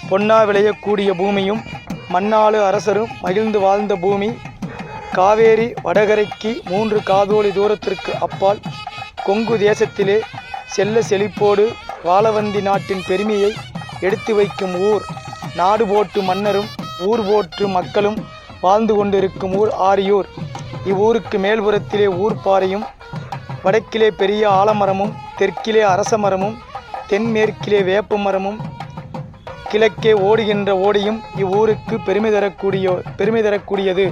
பொன்னா விளையக்கூடிய பூமியும் மண்ணாளு அரசரும் மகிழ்ந்து வாழ்ந்த பூமி. காவேரி வடகரைக்கு 3 காதோலி தூரத்திற்கு அப்பால் கொங்கு தேசத்திலே செல்ல செழிப்போடு வாழவந்தி நாட்டின் பெருமையை எடுத்து வைக்கும் ஊர். நாடு போட்டு மன்னரும் ஊர் போற்று மக்களும் வாழ்ந்து கொண்டிருக்கும் ஊர் ஆரியூர். இவ்வூருக்கு மேல்புறத்திலே ஊர்ப்பாறையும், வடக்கிலே பெரிய ஆலமரமும், தெற்கிலே அரச மரமும், தென்மேற்கிலே வேப்ப மரமும், கிழக்கே ஓடுகின்ற ஓடியும் இவ்வூருக்கு பெருமை தரக்கூடியது.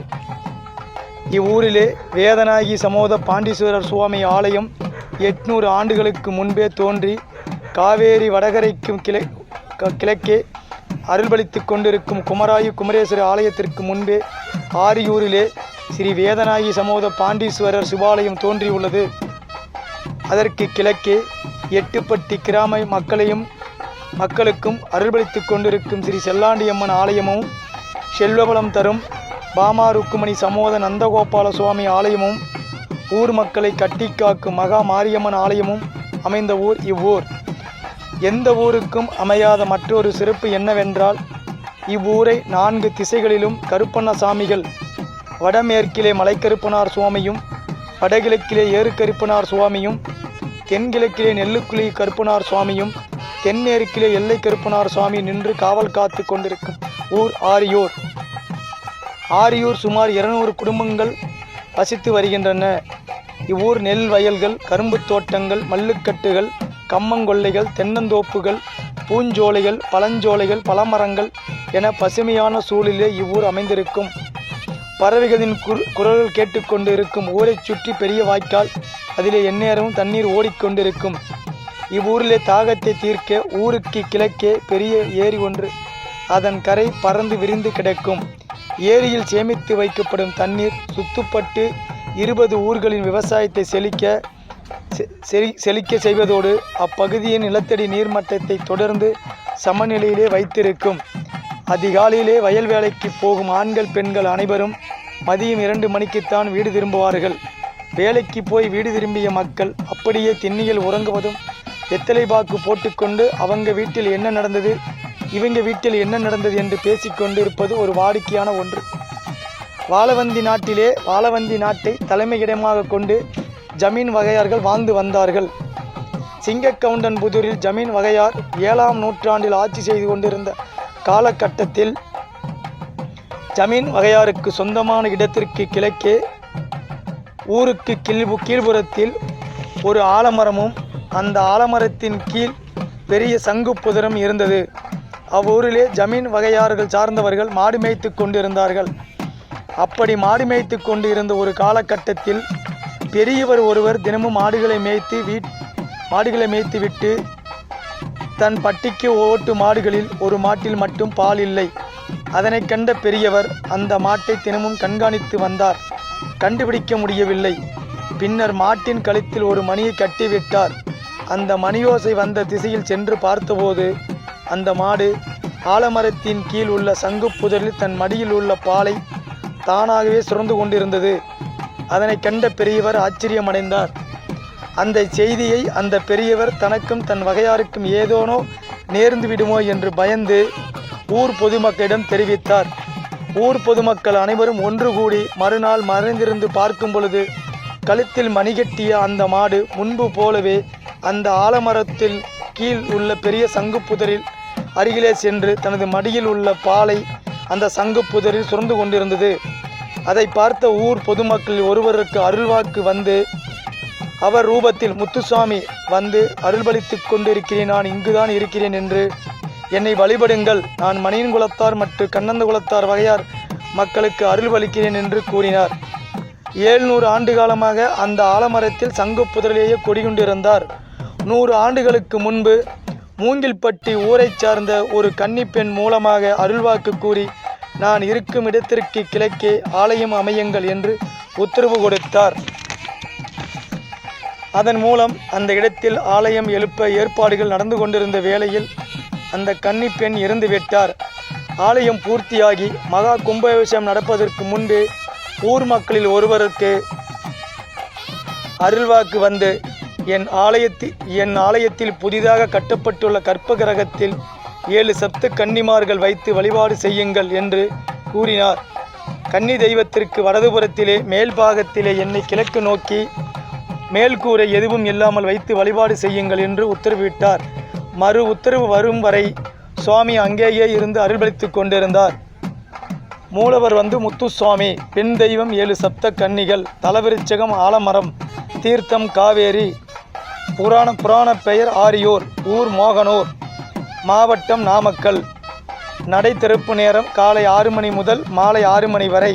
இவ்வூரிலே வேதநாயகி சமோத பாண்டீஸ்வரர் சுவாமி ஆலயம் 800 ஆண்டுகளுக்கு முன்பே தோன்றி காவேரி வடகரைக்கும் கிழக்கே அருள்பளித்து கொண்டிருக்கும் குமராயு குமரேஸ்வரர் ஆலயத்திற்கு முன்பே ஆரியூரிலே ஸ்ரீ வேதநாயகி சமோத பாண்டீஸ்வரர் சிவாலயம் தோன்றியுள்ளது. அதற்கு கிழக்கே 8பட்டி கிராம மக்களுக்கும் அருள்பளித்து கொண்டிருக்கும் ஸ்ரீ செல்லாண்டியம்மன் ஆலயமும், செல்வபலம் தரும் பாமா ருக்குமணி சமோத நந்தகோபால சுவாமி ஆலயமும், ஊர் மக்களை கட்டி காக்கும் மகா மாரியம்மன் ஆலயமும் அமைந்த ஊர் இவ்வூர். எந்த ஊருக்கும் அமையாத மற்றொரு சிறப்பு என்னவென்றால், இவ்வூரை 4 திசைகளிலும் கருப்பண்ண சாமிகள், வடமேற்கிலே மலைக்கருப்பனார் சுவாமியும், வடகிழக்கிலே ஏறு கருப்பனார் சுவாமியும், தென்கிழக்கிலே நெல்லுக்குழி கருப்பனார் சுவாமியும், தென்மேற்கிலே எல்லை கருப்பனார் சுவாமி நின்று காவல் காத்து கொண்டிருக்கும் ஊர் ஆரியூர். ஆரியூர் சுமார் 200 குடும்பங்கள் வசித்து வருகின்றன. இவ்வூர் நெல் வயல்கள், கரும்பு தோட்டங்கள், மல்லுக்கட்டுகள், கம்மங்கொல்லைகள், தென்னந்தோப்புகள், பூஞ்சோலைகள், பழஞ்சோலைகள், பழமரங்கள் என பசுமையான சூழலிலே இவ்வூர் அமைந்திருக்கும். பறவைகளின் குரல்கள் கேட்டுக்கொண்டு இருக்கும் ஊரை சுற்றி பெரிய வாய்க்கால், அதிலே எந்நேரமும் தண்ணீர் ஓடிக்கொண்டிருக்கும். இவ்வூரிலே தாகத்தை தீர்க்க ஊருக்கு கிழக்கே பெரிய ஏரி ஒன்று, அதன் கரை பறந்து விரிந்து கிடக்கும். ஏரியில் சேமித்து வைக்கப்படும் தண்ணீர் சுத்தப்பட்டு 20 ஊர்களின் விவசாயத்தை செழிக்க செய்வதோடு அப்பகுதியின் நிலத்தடி நீர்மட்டத்தை தொடர்ந்து சமநிலையிலே வைத்திருக்கும். அதிகாலையிலே வயல் வேலைக்கு போகும் ஆண்கள் பெண்கள் அனைவரும் மதியம் 2 மணிக்குத்தான் வீடு திரும்புவார்கள். வேலைக்கு போய் வீடு திரும்பிய மக்கள் அப்படியே திண்ணியில் உறங்குவதும், வெத்தலை பாக்கு போட்டுக்கொண்டு அவங்க வீட்டில் என்ன நடந்தது, இவங்க வீட்டில் என்ன நடந்தது என்று பேசிக்கொண்டு இருப்பது ஒரு வாடிக்கையான ஒன்று. வாழவந்தி நாட்டை தலைமையிடமாக கொண்டு ஜமீன் வகையார்கள் வாழ்ந்து வந்தார்கள். சிங்கக்கவுண்டன்புதூரில் ஜமீன் வகையார் 7ஆம் நூற்றாண்டில் ஆட்சி செய்து கொண்டிருந்த காலகட்டத்தில் ஜமீன் வகையாருக்கு சொந்தமான இடத்திற்கு கிழக்கே ஊருக்கு கீழ்ப்புறத்தில் ஒரு ஆலமரமும், அந்த ஆலமரத்தின் கீழ் பெரிய சங்கு புதரும் இருந்தது. அவ்வூரிலே ஜமீன் வகையார்கள் சார்ந்தவர்கள் மாடு மேய்த்து கொண்டிருந்தார்கள். அப்படி மாடு மேய்த்து கொண்டு இருந்த ஒரு காலகட்டத்தில் பெரியவர் ஒருவர் தினமும் மாடுகளை மேய்த்து விட்டு தன் பட்டிக்கு ஓட்டு மாடுகளில் ஒரு மாட்டில் மட்டும் பால் இல்லை. அதனை கண்ட பெரியவர் அந்த மாட்டை தினமும் கண்காணித்து வந்தார். கண்டுபிடிக்க முடியவில்லை. பின்னர் மாட்டின் கழுத்தில் ஒரு மணியை கட்டிவிட்டார். அந்த மணியோசை வந்த திசையில் சென்று பார்த்தபோது அந்த மாடு ஆலமரத்தின் கீழ் உள்ள சங்கு புதரில் தன் மடியில் உள்ள பாலை தானாகவே சுரந்து கொண்டிருந்தது. அதனை கண்ட பெரியவர் ஆச்சரியமடைந்தார். அந்த செய்தியை அந்த பெரியவர் தனக்கும் தன் வகையாருக்கும் ஏதோனோ நேர்ந்து விடுமோ என்று பயந்து ஊர் பொதுமக்களிடம் தெரிவித்தார். ஊர் பொதுமக்கள் அனைவரும் ஒன்று கூடி மறுநாள் மறைந்திருந்து பார்க்கும் பொழுது கழுத்தில் மணிகட்டிய அந்த மாடு முன்பு போலவே அந்த ஆலமரத்தில் கீழ் உள்ள பெரிய சங்கு புதரில் அருகிலே சென்று தனது மடியில் உள்ள பாலை அந்த சங்கு புதரில் சுரந்து கொண்டிருந்தது. அதை பார்த்த ஊர் பொதுமக்களில் ஒருவருக்கு அருள்வாக்கு வந்து, அவர் ரூபத்தில் முத்துசாமி வந்து அருள்பளித்து கொண்டிருக்கிறேன், நான் இங்குதான் இருக்கிறேன் என்று என்னை வழிபடுங்கள், நான் மணியின் குலத்தார் மற்றும் கண்ணந்த குலத்தார் வகையார் மக்களுக்கு அருள்பளிக்கிறேன் என்று கூறினார். 700 ஆண்டு காலமாக அந்த ஆலமரத்தில் சங்கு புதரிலேயே கொடிகொண்டிருந்தார். 100 ஆண்டுகளுக்கு முன்பு மூங்கில்பட்டி ஊரைச் சார்ந்த ஒரு கன்னிப்பெண் மூலமாக அருள்வாக்கு கூறி, நான் இருக்கும் இடத்திற்கு கிழக்கே ஆலயம் அமையுங்கள் என்று உத்தரவு கொடுத்தார். அதன் மூலம் அந்த இடத்தில் ஆலயம் எழுப்ப ஏற்பாடுகள் நடந்து கொண்டிருந்த வேளையில் அந்த கன்னிப்பெண் இறந்துவிட்டார். ஆலயம் பூர்த்தியாகி மகா கும்பாபிஷேகம் நடப்பதற்கு முன்பே ஊர் மக்களில் ஒருவருக்கு அருள்வாக்கு வந்து, என் ஆலயத்தில் புதிதாக கட்டப்பட்டுள்ள கற்ப கிரகத்தில் 7 சப்த கன்னிமார்கள் வைத்து வழிபாடு செய்யுங்கள் என்று கூறினார். கன்னி தெய்வத்திற்கு வலதுபுறத்திலே மேல்பாகத்திலே என்னை கிழக்கு நோக்கி மேல்கூரை எதுவும் இல்லாமல் வைத்து வழிபாடு செய்யுங்கள் என்று உத்தரவிட்டார். மறு உத்தரவு வரும் வரை சுவாமி அங்கேயே இருந்து அருள்பளித்து கொண்டிருந்தார். மூலவர் முத்துசுவாமி, பெண் தெய்வம் 7 சப்த கன்னிகள், தலவிருச்சகம் ஆலமரம், தீர்த்தம் காவேரி, புராண பெயர் ஆரியூர், ஊர் மோகனூர், மாவட்டம் நாமக்கல். நடை திறப்பு நேரம் காலை 6 மணி முதல் மாலை 6 மணி வரை.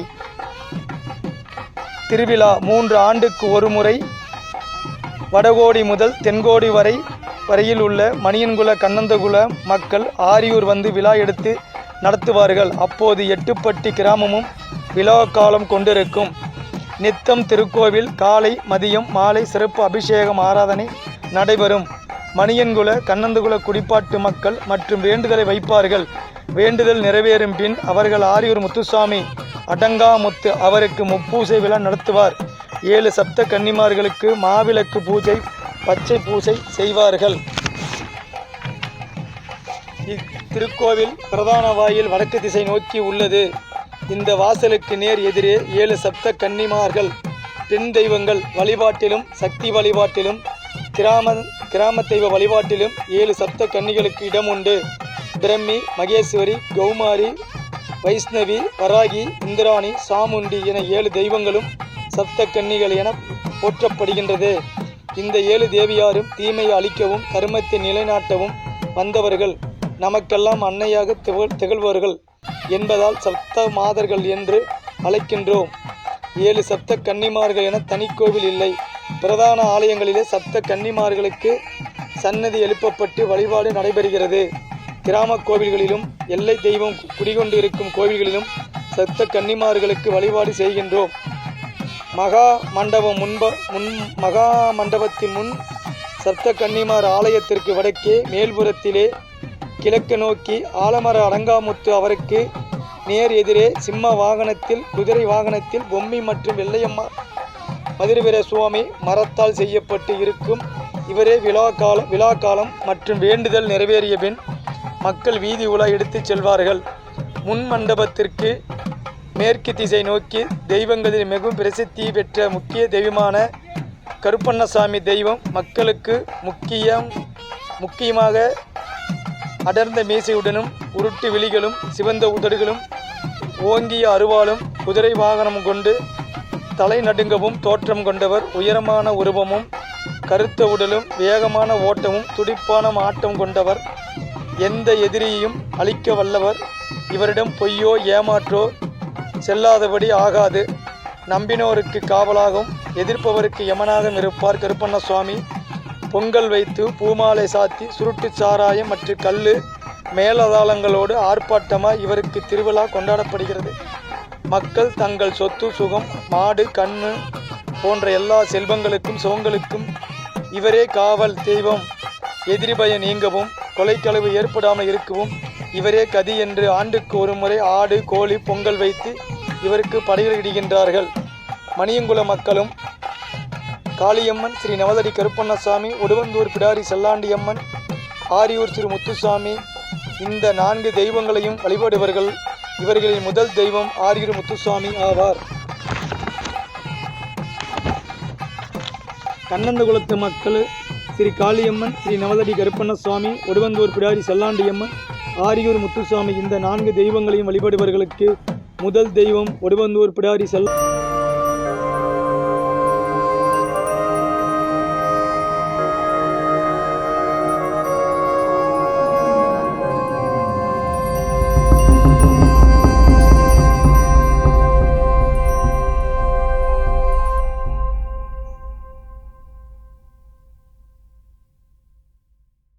திருவிழா 3 ஆண்டுக்கு ஒரு முறை. வடகோடி முதல் தென்கோடி வரையில் உள்ள மணியன்குல கண்ணந்தகுல மக்கள் ஆரியூர் விழா எடுத்து நடத்துவார்கள். அப்போது எட்டுப்பட்டி கிராமமும் விழா காலம் கொண்டிருக்கும். நித்தம் திருக்கோவில் காலை மதியம் மாலை சிறப்பு அபிஷேகம் ஆராதனை நடைபெறும். மணியன்குல கண்ணந்தகுல குடிப்பாட்டு மக்கள் மற்றும் வேண்டுதலை வைப்பார்கள். வேண்டுதல் நிறைவேறும் பின் அவர்கள் ஆரியூர் முத்துசாமி அடங்காமுத்து அவருக்கு முப்பூசை விழா நடத்துவார். 7 சப்த கன்னிமார்களுக்கு மாவிளக்கு பூஜை, பச்சை பூஜை செய்வார்கள். இத்திருக்கோவில் பிரதான வாயில் வடக்கு திசை நோக்கி உள்ளது. இந்த வாசலுக்கு நேர் எதிரே 7 சப்த கன்னிமார்கள் பெண் தெய்வங்கள் வழிபாட்டிலும் சக்தி வழிபாட்டிலும் கிராம தெய்வ வழிபாட்டிலும் 7 சப்த கன்னிகளுக்கு இடம் உண்டு. பிரம்மி, மகேஸ்வரி, கௌமாரி, வைஷ்ணவி, வராகி, இந்திராணி, சாமுண்டி என 7 தெய்வங்களும் சப்த கன்னிகள் என போற்றப்படுகின்றது. இந்த 7 தேவியாரும் தீமையை அழிக்கவும் கர்மத்தை நிலைநாட்டவும் வந்தவர்கள். நமக்கெல்லாம் அன்னையாக திகழ்வர்கள் என்பதால் சப்த மாதர்கள் என்று அழைக்கின்றோம். 7 சப்த கன்னிமார்கள் என தனிக்கோவில் இல்லை. பிரதான ஆலயங்களிலே சப்த கன்னிமார்களுக்கு சன்னதி எழுப்பப்பட்டு வழிபாடு நடைபெறுகிறது. கிராம கோவில்களிலும் எல்லை தெய்வம் குடிகொண்டு இருக்கும் கோவில்களிலும் சப்த கன்னிமார்களுக்கு வழிபாடு செய்கின்றோம். மகா மண்டபத்தின் முன் சப்த கன்னிமார் ஆலயத்திற்கு வடக்கே மேல்புறத்திலே கிழக்கு நோக்கி ஆலமர அடங்காமுத்து அவருக்கு நேர் எதிரே சிம்ம வாகனத்தில் குதிரை வாகனத்தில் பொம்மி மற்றும் வெள்ளையம்மா மதுரவீர சுவாமி மரத்தால் செய்யப்பட்டு இருக்கும். இவரே விழா காலம் மற்றும் வேண்டுதல் நிறைவேறிய பின் மக்கள் வீதி உலா எடுத்துச் செல்வார்கள். முன் மண்டபத்திற்கு மேற்கு திசை நோக்கி தெய்வங்களில் மிகவும் பிரசித்தி பெற்ற முக்கிய தெய்வமான கருப்பண்ணசாமி தெய்வம் மக்களுக்கு முக்கியமாக அடர்ந்த மீசையுடனும் உருட்டு விழிகளும் சிவந்த உதடுகளும் ஓங்கிய அருவாளும் குதிரை வாகனம் கொண்டு தலை நடுங்கவும் தோற்றம் கொண்டவர். உயரமான உருவமும் கருத்த உடலும் வேகமான ஓட்டமும் துடிப்பான ஆட்டம் கொண்டவர். எந்த எதிரியையும் அழிக்க வல்லவர். இவரிடம் பொய்யோ ஏமாற்றோ செல்லாதபடி ஆகாது. நம்பினோருக்கு காவலாகவும் எதிர்ப்பவருக்கு யமனாகவும் இருப்பார் கருப்பண்ணசுவாமி. பொங்கல் வைத்து பூமாலை சாத்தி சுருட்டு சாராயம் மற்றும் கல்லு மேலதாளங்களோடு ஆர்ப்பாட்டமாக இவருக்கு திருவிழா கொண்டாடப்படுகிறது. மக்கள் தங்கள் சொத்து சுகம் மாடு கண்ணு போன்ற எல்லா செல்வங்களுக்கும் சுகங்களுக்கும் இவரே காவல் தெய்வம். எதிரி பயம் நீங்கவும் கொலைக்களவு ஏற்படாமல் இருக்கவும் இவரே கதி என்று ஆண்டுக்கு ஒரு முறை ஆடு கோழி பொங்கல் வைத்து இவருக்கு படையிடுகின்றார்கள். மணியங்குல மக்களும் காளியம்மன், ஸ்ரீ நவதடி கருப்பண்ணசாமி, உடுவந்தூர் பிடாரி செல்லாண்டியம்மன், ஆரியூர் ஸ்ரீ முத்துசாமி இந்த 4 தெய்வங்களையும் வழிபடுவர்கள். இவர்களின் முதல் தெய்வம் ஆரியூர் முத்துசாமி ஆவார். கண்ணந்தகுலத்து மக்கள் ஸ்ரீ காளியம்மன், ஸ்ரீ நவதடி கருப்பண்ணசுவாமி, உடுவந்தூர் பிடாரி செல்லாண்டியம்மன், ஆரியூர் முத்துசாமி இந்த 4 தெய்வங்களையும் வழிபடுவர்களுக்கு முதல் தெய்வம் உடுவந்தூர் பிடாரி